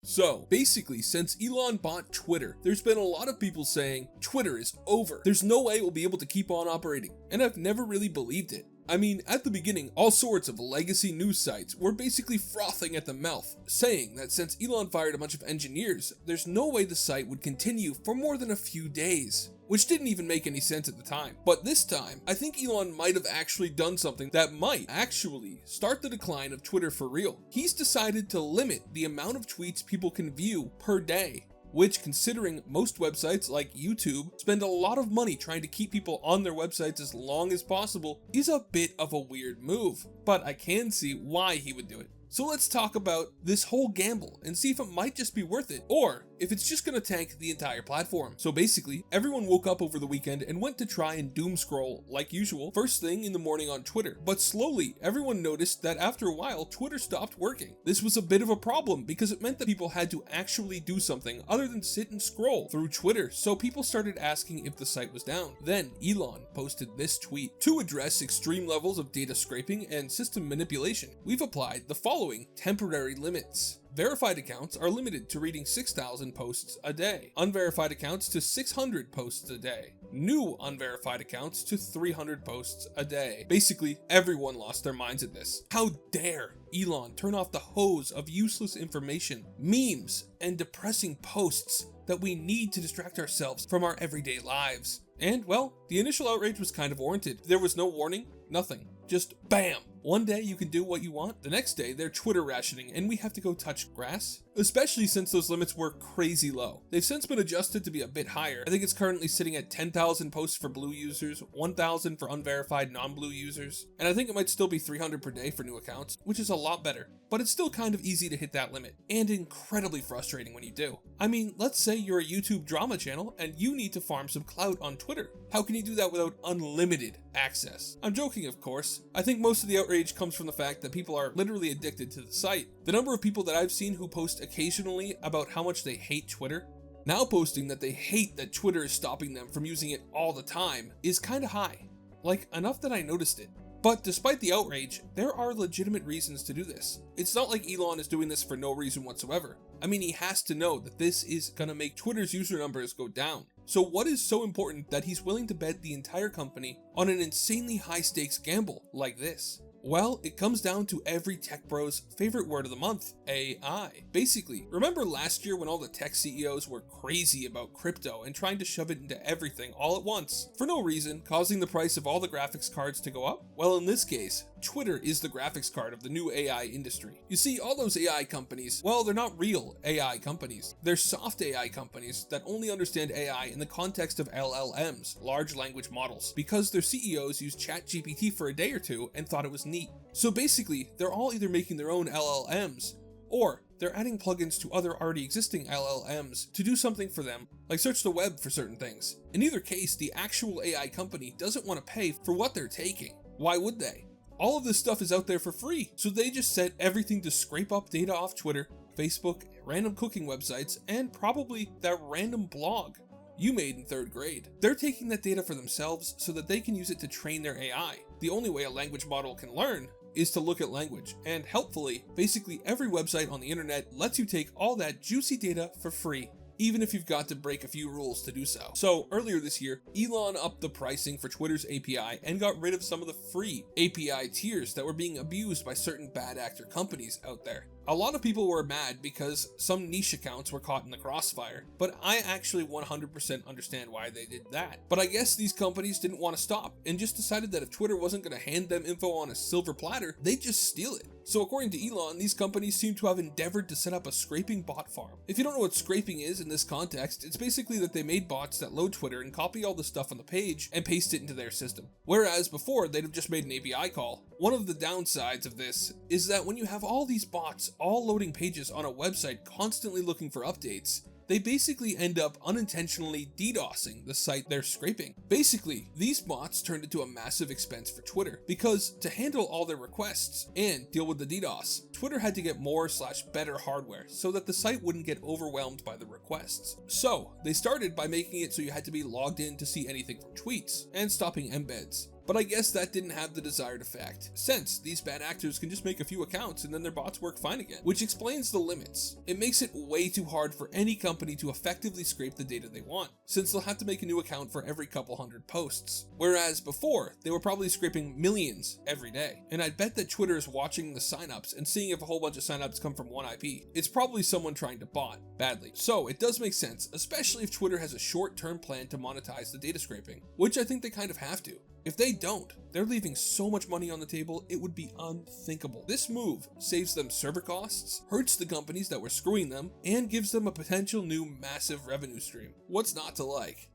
So basically, since Elon bought Twitter, there's been a lot of people saying Twitter is over. There's no way we'll be able to keep on operating. And I've never really believed it. I mean, at the beginning, all sorts of legacy news sites were basically frothing at the mouth, saying that since Elon fired a bunch of engineers, there's no way the site would continue for more than a few days. Which didn't even make any sense at the time. But this time, I think Elon might have actually done something that might actually start the decline of Twitter for real. He's decided to limit the amount of tweets people can view per day, which, considering most websites like YouTube spend a lot of money trying to keep people on their websites as long as possible, is a bit of a weird move. But I can see why he would do it. So let's talk about this whole gamble and see if it might just be worth it, or if it's just gonna tank the entire platform. So basically, everyone woke up over the weekend and went to try and doom scroll like usual first thing in the morning on Twitter. But slowly, everyone noticed that after a while, Twitter stopped working. This was a bit of a problem because it meant that people had to actually do something other than sit and scroll through Twitter. So people started asking if the site was down. Then Elon posted this tweet: "To address extreme levels of data scraping and system manipulation, we've applied the following temporary limits. Verified accounts are limited to reading 6,000 posts a day. Unverified accounts to 600 posts a day. New unverified accounts to 300 posts a day." Basically, everyone lost their minds at this. How dare Elon turn off the hose of useless information, memes, and depressing posts that we need to distract ourselves from our everyday lives. And, well, the initial outrage was kind of warranted. There was no warning, nothing. Just BAM! One day you can do what you want, the next day they're Twitter rationing and we have to go touch grass? Especially since those limits were crazy low. They've since been adjusted to be a bit higher. I think it's currently sitting at 10,000 posts for blue users, 1,000 for unverified non-blue users, and I think it might still be 300 per day for new accounts, which is a lot better. But it's still kind of easy to hit that limit, and incredibly frustrating when you do. I mean, let's say you're a YouTube drama channel and you need to farm some clout on Twitter. How can you do that without unlimited access? I'm joking, of course. I think most of the outrage comes from the fact that people are literally addicted to the site. The number of people that I've seen who post occasionally about how much they hate Twitter, now posting that they hate that Twitter is stopping them from using it all the time, is kinda high. Like, enough that I noticed it. But despite the outrage, there are legitimate reasons to do this. It's not like Elon is doing this for no reason whatsoever. I mean, he has to know that this is gonna make Twitter's user numbers go down. So what is so important that he's willing to bet the entire company on an insanely high stakes gamble like this? Well, it comes down to every tech bro's favorite word of the month, AI. Basically, remember last year when all the tech CEOs were crazy about crypto and trying to shove it into everything all at once, for no reason, causing the price of all the graphics cards to go up? Well, in this case, Twitter is the graphics card of the new AI industry. You see, all those AI companies, well, they're not real AI companies. They're soft AI companies that only understand AI in the context of LLMs, large language models, because their CEOs used ChatGPT for a day or two and thought it was neat. So basically, they're all either making their own LLMs, or they're adding plugins to other already existing LLMs to do something for them, like search the web for certain things. In either case, the actual AI company doesn't want to pay for what they're taking. Why would they? All of this stuff is out there for free, so they just set everything to scrape up data off Twitter, Facebook, random cooking websites, and probably that random blog you made in 3rd grade. They're taking that data for themselves so that they can use it to train their AI. The only way a language model can learn is to look at language, and helpfully, basically every website on the internet lets you take all that juicy data for free, even if you've got to break a few rules to do so. So earlier this year, Elon upped the pricing for Twitter's API and got rid of some of the free API tiers that were being abused by certain bad actor companies out there. A lot of people were mad because some niche accounts were caught in the crossfire, but I actually 100% understand why they did that. But I guess these companies didn't want to stop and just decided that if Twitter wasn't going to hand them info on a silver platter, they'd just steal it. So according to Elon, these companies seem to have endeavored to set up a scraping bot farm. If you don't know what scraping is in this context, it's basically that they made bots that load Twitter and copy all the stuff on the page and paste it into their system. Whereas before, they'd have just made an API call. One of the downsides of this is that when you have all these bots all loading pages on a website constantly looking for updates, they basically end up unintentionally DDoSing the site they're scraping. Basically, these bots turned into a massive expense for Twitter, because to handle all their requests and deal with the DDoS, Twitter had to get more/better hardware so that the site wouldn't get overwhelmed by the requests. So they started by making it so you had to be logged in to see anything from tweets, and stopping embeds. But I guess that didn't have the desired effect, since these bad actors can just make a few accounts and then their bots work fine again, which explains the limits. It makes it way too hard for any company to effectively scrape the data they want, since they'll have to make a new account for every couple hundred posts. Whereas before, they were probably scraping millions every day. And I'd bet that Twitter is watching the signups and seeing if a whole bunch of signups come from one IP. It's probably someone trying to bot badly. So it does make sense, especially if Twitter has a short-term plan to monetize the data scraping, which I think they kind of have to. If they don't, they're leaving so much money on the table, it would be unthinkable. This move saves them server costs, hurts the companies that were screwing them, and gives them a potential new massive revenue stream. What's not to like?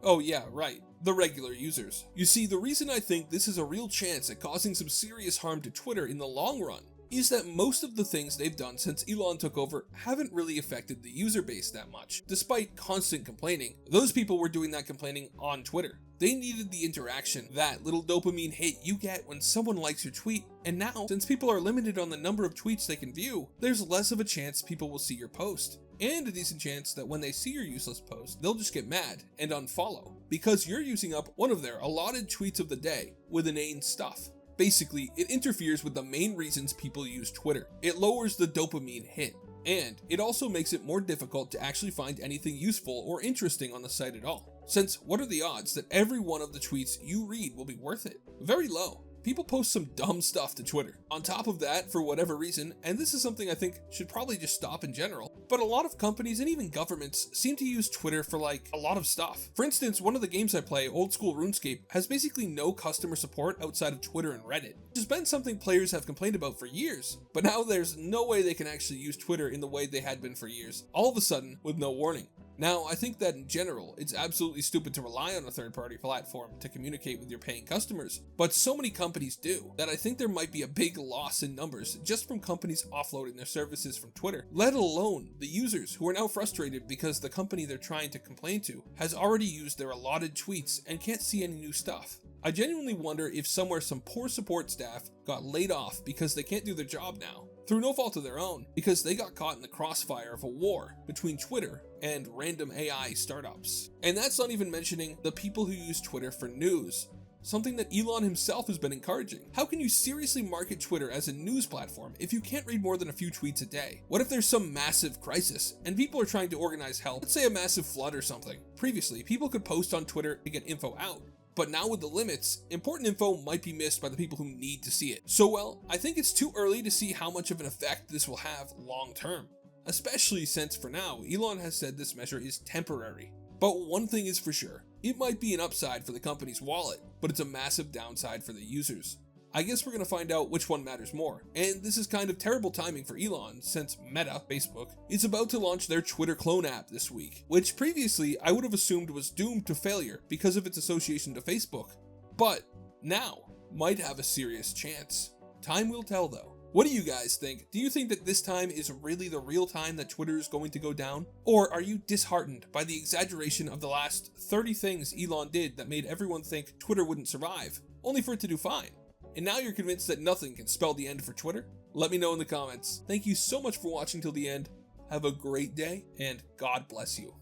Oh yeah, right, the regular users. You see, the reason I think this is a real chance at causing some serious harm to Twitter in the long run is that most of the things they've done since Elon took over haven't really affected the user base that much. Despite constant complaining, those people were doing that complaining on Twitter. They needed the interaction, that little dopamine hit you get when someone likes your tweet, and now, since people are limited on the number of tweets they can view, there's less of a chance people will see your post. And a decent chance that when they see your useless post, they'll just get mad and unfollow, because you're using up one of their allotted tweets of the day with inane stuff. Basically, it interferes with the main reasons people use Twitter. It lowers the dopamine hit, and it also makes it more difficult to actually find anything useful or interesting on the site at all. Since what are the odds that every one of the tweets you read will be worth it? Very low. People post some dumb stuff to Twitter. On top of that, for whatever reason, and this is something I think should probably just stop in general, but a lot of companies and even governments seem to use Twitter for like a lot of stuff. For instance, one of the games I play, old school RuneScape, has basically no customer support outside of Twitter and Reddit, which has been something players have complained about for years, but now there's no way they can actually use Twitter in the way they had been for years, all of a sudden with no warning. Now, I think that in general, it's absolutely stupid to rely on a third-party platform to communicate with your paying customers, but so many companies do that I think there might be a big loss in numbers just from companies offloading their services from Twitter, let alone the users who are now frustrated because the company they're trying to complain to has already used their allotted tweets and can't see any new stuff. I genuinely wonder if somewhere some poor support staff got laid off because they can't do their job now, through no fault of their own, because they got caught in the crossfire of a war between Twitter and random AI startups. And that's not even mentioning the people who use Twitter for news, something that Elon himself has been encouraging. How can you seriously market Twitter as a news platform if you can't read more than a few tweets a day? What if there's some massive crisis and people are trying to organize help? Let's say a massive flood or something. Previously, people could post on Twitter to get info out. But now with the limits, important info might be missed by the people who need to see it. So well, I think it's too early to see how much of an effect this will have long term. Especially since for now, Elon has said this measure is temporary. But one thing is for sure, it might be an upside for the company's wallet, but it's a massive downside for the users. I guess we're going to find out which one matters more, and this is kind of terrible timing for Elon since Meta, Facebook, is about to launch their Twitter clone app this week, which previously I would have assumed was doomed to failure because of its association to Facebook, but now might have a serious chance. Time will tell though. What do you guys think? Do you think that this time is really the real time that Twitter is going to go down? Or are you disheartened by the exaggeration of the last 30 things Elon did that made everyone think Twitter wouldn't survive, only for it to do fine? And now you're convinced that nothing can spell the end for Twitter? Let me know in the comments. Thank you so much for watching till the end. Have a great day, and God bless you.